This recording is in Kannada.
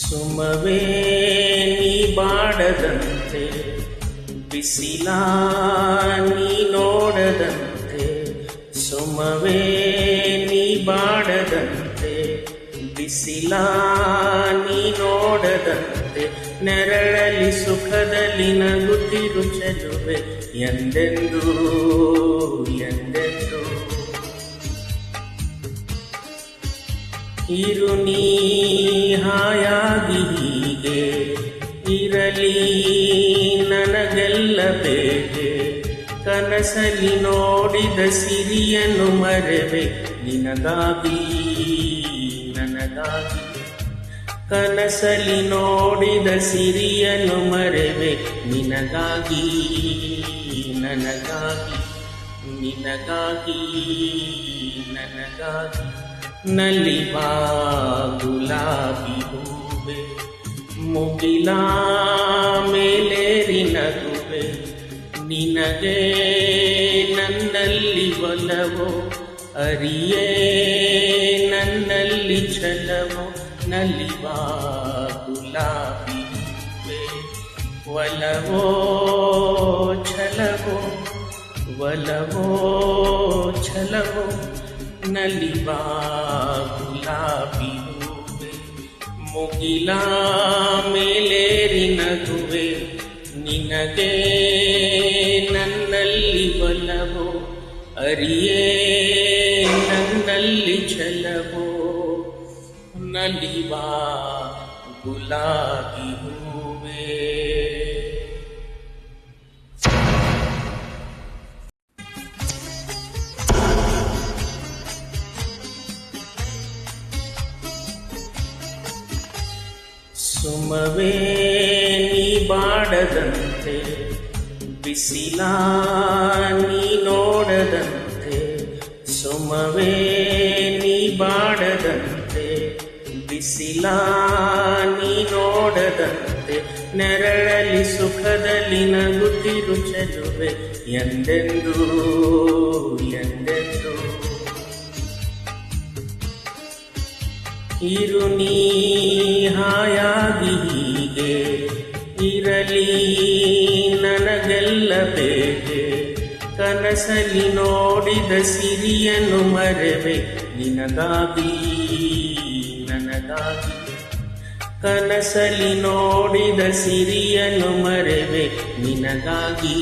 ಸುಮವೇ ನೀ ಬಾಡದಂತೆ ಬಿಸಿಲ ನೀ ನೋಡದಂತೆ ಸುಮವೇ ನೀ ಬಾಡದಂತೆ ಬಿಸಿಲ ನೀ ನೋಡದಂತೆ ನೆರಳಲಿ ಸುಖದಲ್ಲಿ ನಗುತ್ತಿರು ಚೆಲುವೆ ಎಂದೆಂದೂ ಎಂದೆಂದೂ ಇರು ನೀ ಹಾಯಾಗಿ ಹೀಗೆ ಇರಲಿ ನನಗೆಲ್ಲ ಬೇಕೆ ಕನಸಲಿ ನೋಡಿದ ಸಿರಿಯನ್ನು ಮರೆವೆ ನಿನಗಾಗಿ ನನಗಾಗಿ ಕನಸಲಿ ನೋಡಿದ ಸಿರಿಯನ್ನು ಮರೆವೆ ನಿನಗಾಗಿ ನನಗಾಗಿ ನಿನಗಾಗಿ ನನಗಾಗಿ ನಲಿವಾ ಗುಲಾಬಿ ಹೂವೆ ಮುಗಿಲ ಮೇಲೇರಿ ನಗುವೆ ನಿನಗೆ ನನ್ನಲ್ಲಿ ಒಲವೋ ಅರಿಯೇ ನನ್ನಲ್ಲಿ ಛಲವೋ ನಲಿವಾ ಗುಲಾಬಿ ಹೂವೆ ಒಲವೋ ಛಲವೋ ಒಲವೋ ಛಲವೋ ನಲಿವಾ ಗುಲಾಬಿ ಹೂವೆ ಮುಗಿಲ ಮೇಲೇರಿ ನಗುವೆ ನಿನಗೆ ನನ್ನಲ್ಲಿ ಒಲವೋ ಅರಿಯೇ ನನ್ನಲ್ಲಿ ಛಲವೋ ನಲಿವಾ ಗುಲಾಬಿ ಹೂವೆ. ಸುಮವೇ ನೀ ಬಾಡದಂತೆ ಬಿಸಿಲ ನೀ ನೋಡದಂತೆ ಸುಮವೇ ನೀ ಬಾಡದಂತೆ ಬಿಸಿಲ ನೀ ನೋಡದಂತೆ ನೆರಳಲಿ ಸುಖದಲ್ಲಿ ನಗುತ್ತಿರು ಚೆಲುವೆ ಎಂದೆಂದೂ ಎಂದೆಂದೂ ಇರು ನೀ ಹಾಯಾಗಿ ಹೀಗೆ ಇರಲಿ ನನಗೆಲ್ಲ ಬೇಕೆ ಕನಸಲಿ ನೋಡಿದ ಸಿರಿಯನ್ನು ಮರೆವೆ ನಿನಗಾಗಿ ನನಗಾಗಿ ಕನಸಲಿ ನೋಡಿದ ಸಿರಿಯನ್ನು ಮರೆವೆ ನಿನಗಾಗಿ